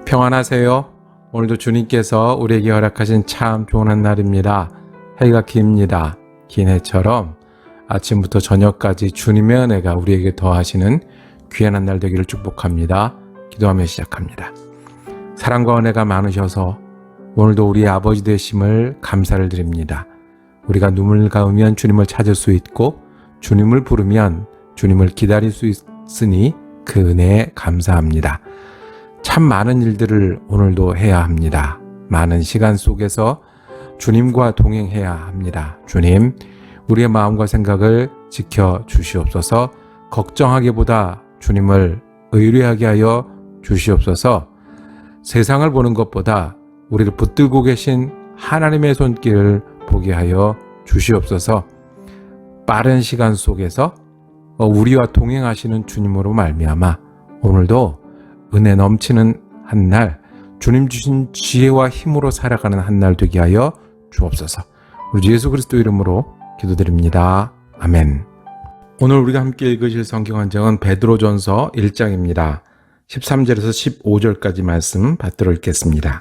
평안하세요. 오늘도 주님께서 우리에게 허락하신 참 좋은 한 날입니다. 해가 깁니다. 긴 해처럼 아침부터 저녁까지 주님의 은혜가 우리에게 더하시는 귀한 한 날 되기를 축복합니다. 기도하며 시작합니다. 사랑과 은혜가 많으셔서 오늘도 우리의 아버지 되심을 감사를 드립니다. 우리가 눈물 감으면 주님을 찾을 수 있고 주님을 부르면 주님을 기다릴 수 있으니 그 은혜에 감사합니다. 참 많은 일들을 오늘도 해야 합니다. 많은 시간 속에서 주님과 동행해야 합니다. 주님, 우리의 마음과 생각을 지켜주시옵소서. 걱정하기보다 주님을 의뢰하게 하여 주시옵소서. 세상을 보는 것보다 우리를 붙들고 계신 하나님의 손길을 보게 하여 주시옵소서. 빠른 시간 속에서 우리와 동행하시는 주님으로 말미암아 오늘도 은혜 넘치는 한 날, 주님 주신 지혜와 힘으로 살아가는 한 날 되게 하여 주옵소서. 우리 예수 그리스도 이름으로 기도드립니다. 아멘. 오늘 우리가 함께 읽으실 성경 한장은 베드로전서 1장입니다. 13절에서 15절까지 말씀 받들어 읽겠습니다.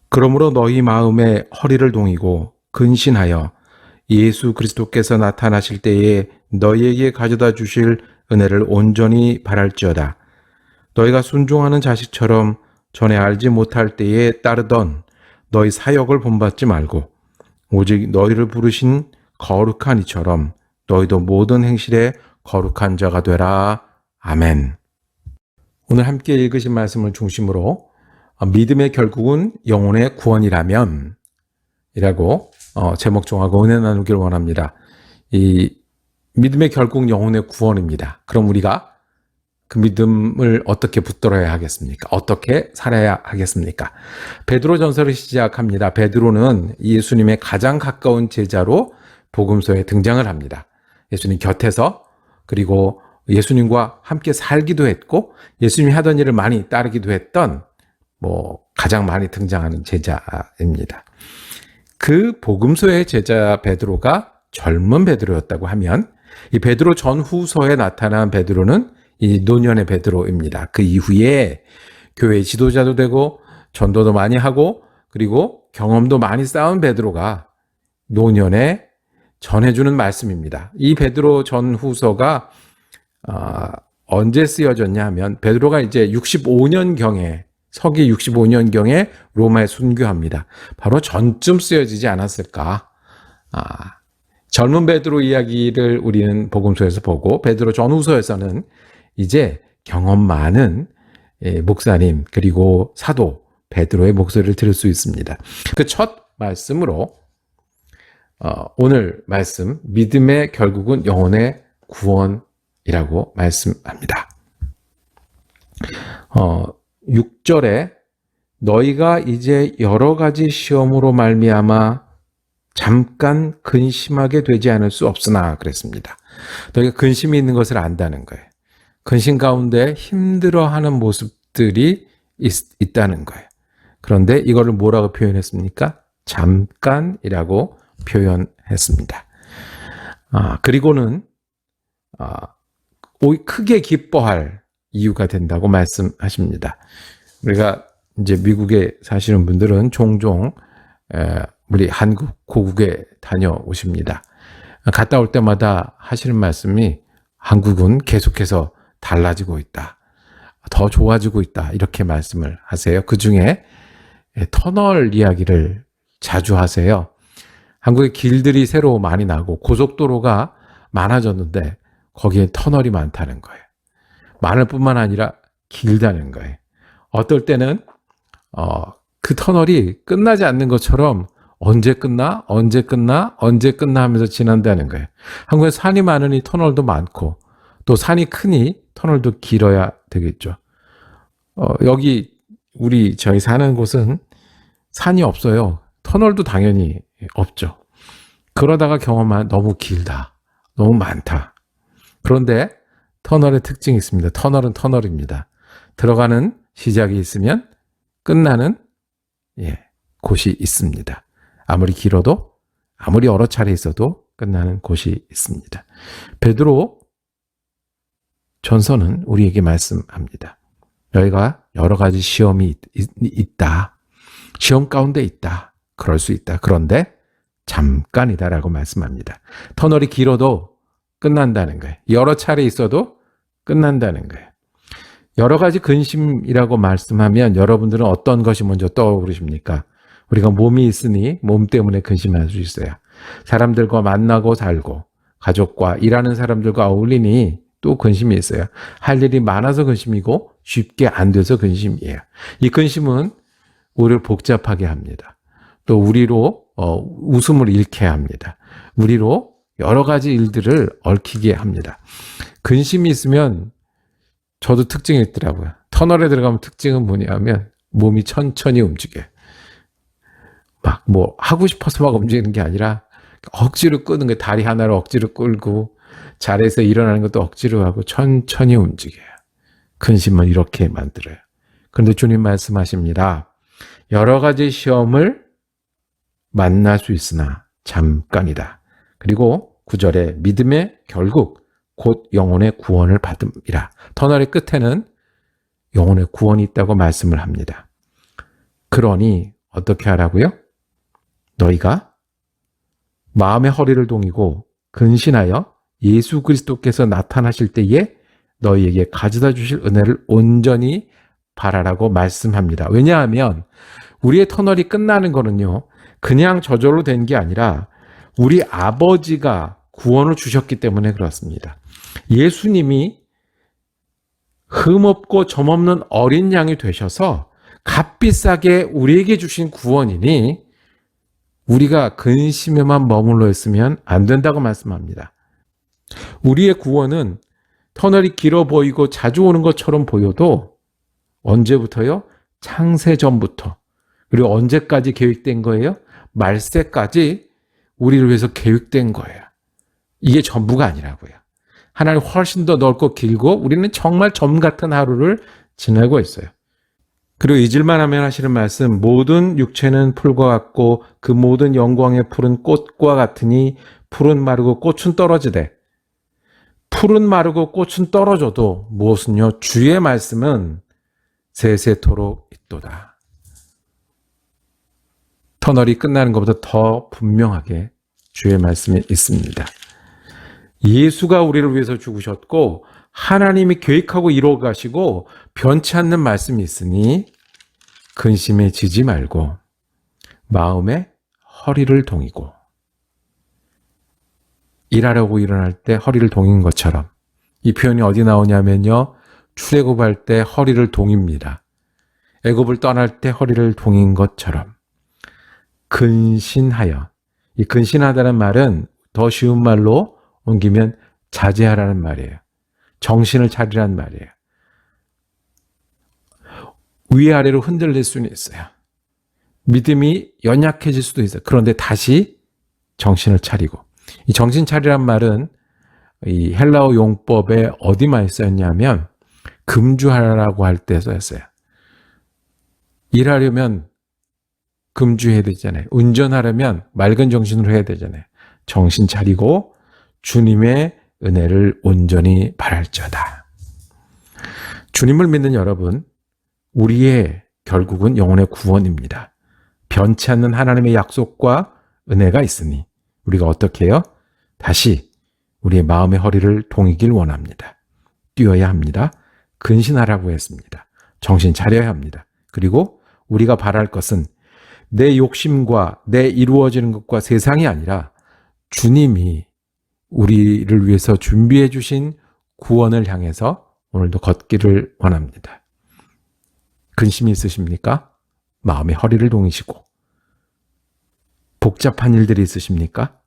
그러므로 너희 마음에 허리를 동이고 근신하여 예수 그리스도께서 나타나실 때에 너희에게 가져다 주실 은혜를 온전히 바랄지어다. 너희가 순종하는 자식처럼 전에 알지 못할 때에 따르던 너희 사역을 본받지 말고 오직 너희를 부르신 거룩한 이처럼 너희도 모든 행실에 거룩한 자가 되라. 아멘. 오늘 함께 읽으신 말씀을 중심으로 믿음의 결국은 영혼의 구원이라면 이라고 제목 정하고 은혜 나누기를 원합니다. 이 믿음의 결국 영혼의 구원입니다. 그럼 우리가 그 믿음을 어떻게 붙들어야 하겠습니까? 어떻게 살아야 하겠습니까? 베드로전서를 시작합니다. 베드로는 예수님의 가장 가까운 제자로 복음서에 등장을 합니다. 예수님 곁에서 그리고 예수님과 함께 살기도 했고 예수님이 하던 일을 많이 따르기도 했던 가장 많이 등장하는 제자입니다. 그 복음서의 제자 베드로가 젊은 베드로였다고 하면 이 베드로 전후서에 나타난 베드로는 이 노년의 베드로입니다. 그 이후에 교회 지도자도 되고 전도도 많이 하고 그리고 경험도 많이 쌓은 베드로가 노년에 전해주는 말씀입니다. 이 베드로 전후서가 언제 쓰여졌냐 하면 베드로가 이제 65년경에 서기 65년경에 로마에 순교합니다. 바로 전쯤 쓰여지지 않았을까. 젊은 베드로 이야기를 우리는 복음서에서 보고 베드로 전후서에서는 이제 경험 많은 목사님 그리고 사도 베드로의 목소리를 들을 수 있습니다. 그 첫 말씀으로 오늘 말씀 믿음의 결국은 영혼의 구원이라고 말씀합니다. 6절에 너희가 이제 여러 가지 시험으로 말미암아 잠깐 근심하게 되지 않을 수 없으나 그랬습니다. 너희가 근심이 있는 것을 안다는 거예요. 근심 가운데 힘들어하는 모습들이 있다는 거예요. 그런데 이거를 뭐라고 표현했습니까? 잠깐이라고 표현했습니다. 그리고는 크게 기뻐할 이유가 된다고 말씀하십니다. 우리가 이제 미국에 사시는 분들은 종종 우리 한국 고국에 다녀오십니다. 갔다 올 때마다 하시는 말씀이 한국은 계속해서 달라지고 있다. 더 좋아지고 있다. 이렇게 말씀을 하세요. 그 중에 터널 이야기를 자주 하세요. 한국의 길들이 새로 많이 나고 고속도로가 많아졌는데 거기에 터널이 많다는 거예요. 많을 뿐만 아니라 길다는 거예요. 어떨 때는 그 터널이 끝나지 않는 것처럼 언제 끝나 하면서 지난다는 거예요. 한국에 산이 많으니 터널도 많고 또 산이 크니 터널도 길어야 되겠죠. 여기 저희 사는 곳은 산이 없어요. 터널도 당연히 없죠. 그러다가 경험한 너무 길다. 너무 많다. 그런데 터널의 특징이 있습니다. 터널은 터널입니다. 들어가는 시작이 있으면 끝나는 곳이 있습니다. 아무리 길어도 아무리 여러 차례 있어도 끝나는 곳이 있습니다. 베드로 전서는 우리에게 말씀합니다. 너희가 여러 가지 시험이 있다. 시험 가운데 있다. 그럴 수 있다. 그런데 잠깐이다라고 말씀합니다. 터널이 길어도 끝난다는 거예요. 여러 차례 있어도 끝난다는 거예요. 여러 가지 근심이라고 말씀하면 여러분들은 어떤 것이 먼저 떠오르십니까? 우리가 몸이 있으니 몸 때문에 근심할 수 있어요. 사람들과 만나고 살고 가족과 일하는 사람들과 어울리니 또 근심이 있어요. 할 일이 많아서 근심이고 쉽게 안 돼서 근심이에요. 이 근심은 우리를 복잡하게 합니다. 또 우리로 웃음을 잃게 합니다. 우리로 여러 가지 일들을 얽히게 합니다. 근심이 있으면 저도 특징이 있더라고요. 터널에 들어가면 특징은 뭐냐면 몸이 천천히 움직여요. 막 뭐 하고 싶어서 막 움직이는 게 아니라 억지로 끄는 거예요. 다리 하나를 억지로 끌고 자리에서 일어나는 것도 억지로 하고 천천히 움직여요. 근심은 이렇게 만들어요. 그런데 주님 말씀하십니다. 여러 가지 시험을 만날 수 있으나 잠깐이다. 그리고 9절에 믿음의 결국 곧 영혼의 구원을 받음이라. 터널의 끝에는 영혼의 구원이 있다고 말씀을 합니다. 그러니 어떻게 하라고요? 너희가 마음의 허리를 동이고 근신하여 예수 그리스도께서 나타나실 때에 너희에게 가져다 주실 은혜를 온전히 바라라고 말씀합니다. 왜냐하면 우리의 터널이 끝나는 거는요, 그냥 저절로 된 게 아니라 우리 아버지가 구원을 주셨기 때문에 그렇습니다. 예수님이 흠없고 점없는 어린 양이 되셔서 값비싸게 우리에게 주신 구원이니 우리가 근심에만 머물러 있으면 안 된다고 말씀합니다. 우리의 구원은 터널이 길어 보이고 자주 오는 것처럼 보여도 언제부터요? 창세 전부터. 그리고 언제까지 계획된 거예요? 말세까지 우리를 위해서 계획된 거예요. 이게 전부가 아니라고요. 하나님 훨씬 더 넓고 길고 우리는 정말 점 같은 하루를 지내고 있어요. 그리고 잊을만 하면 하시는 말씀, 모든 육체는 풀과 같고 그 모든 영광의 풀은 꽃과 같으니 풀은 마르고 꽃은 떨어지되, 풀은 마르고 꽃은 떨어져도 무엇은요? 주의 말씀은 세세토록 있도다. 터널이 끝나는 것보다 더 분명하게 주의 말씀이 있습니다. 예수가 우리를 위해서 죽으셨고 하나님이 계획하고 이루어 가시고 변치 않는 말씀이 있으니 근심에 지지 말고 마음에 허리를 동이고, 일하려고 일어날 때 허리를 동인 것처럼, 이 표현이 어디 나오냐면요, 출애굽할 때 허리를 동입니다. 애굽을 떠날 때 허리를 동인 것처럼 근신하여, 이 근신하다는 말은 더 쉬운 말로 옮기면 자제하라는 말이에요. 정신을 차리라는 말이에요. 위아래로 흔들릴 수는 있어요. 믿음이 연약해질 수도 있어요. 그런데 다시 정신을 차리고, 이 정신 차리란 말은 이 헬라어 용법에 어디 많이 쓰였냐면 금주하라고 할 때 쓰였어요. 일하려면 금주해야 되잖아요. 운전하려면 맑은 정신으로 해야 되잖아요. 정신 차리고 주님의 은혜를 온전히 바랄지어다. 주님을 믿는 여러분, 우리의 결국은 영혼의 구원입니다. 변치 않는 하나님의 약속과 은혜가 있으니 우리가 어떻게 해요? 다시 우리의 마음의 허리를 동이길 원합니다. 뛰어야 합니다. 근신하라고 했습니다. 정신 차려야 합니다. 그리고 우리가 바랄 것은 내 욕심과 내 이루어지는 것과 세상이 아니라 주님이 우리를 위해서 준비해 주신 구원을 향해서 오늘도 걷기를 원합니다. 근심이 있으십니까? 마음의 허리를 동이시고. 복잡한 일들이 있으십니까?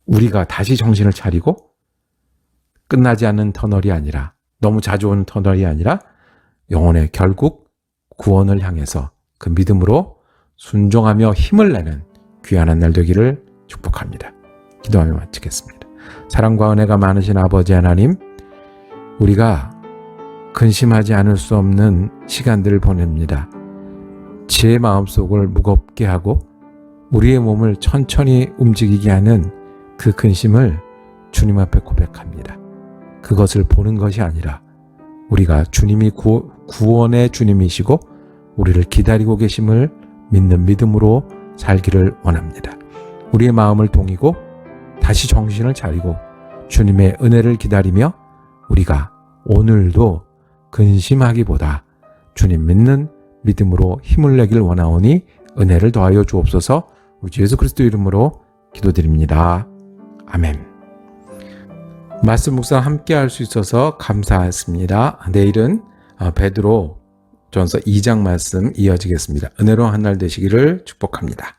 우리가 다시 정신을 차리고 끝나지 않는 터널이 아니라, 너무 자주 오는 터널이 아니라 영혼의 결국 구원을 향해서 그 믿음으로 순종하며 힘을 내는 귀한 한 날 되기를 축복합니다. 기도하며 마치겠습니다. 사랑과 은혜가 많으신 아버지 하나님, 우리가 근심하지 않을 수 없는 시간들을 보냅니다. 제 마음속을 무겁게 하고 우리의 몸을 천천히 움직이게 하는 그 근심을 주님 앞에 고백합니다. 그것을 보는 것이 아니라 우리가 주님이 구원의 주님이시고 우리를 기다리고 계심을 믿는 믿음으로 살기를 원합니다. 우리의 마음을 동이고 다시 정신을 차리고 주님의 은혜를 기다리며 우리가 오늘도 근심하기보다 주님 믿는 믿음으로 힘을 내길 원하오니 은혜를 더하여 주옵소서. 우리 주 예수 그리스도 이름으로 기도드립니다. 아멘. 말씀 묵상 함께 할 수 있어서 감사했습니다. 내일은 베드로 전서 2장 말씀 이어지겠습니다. 은혜로운 한 날 되시기를 축복합니다.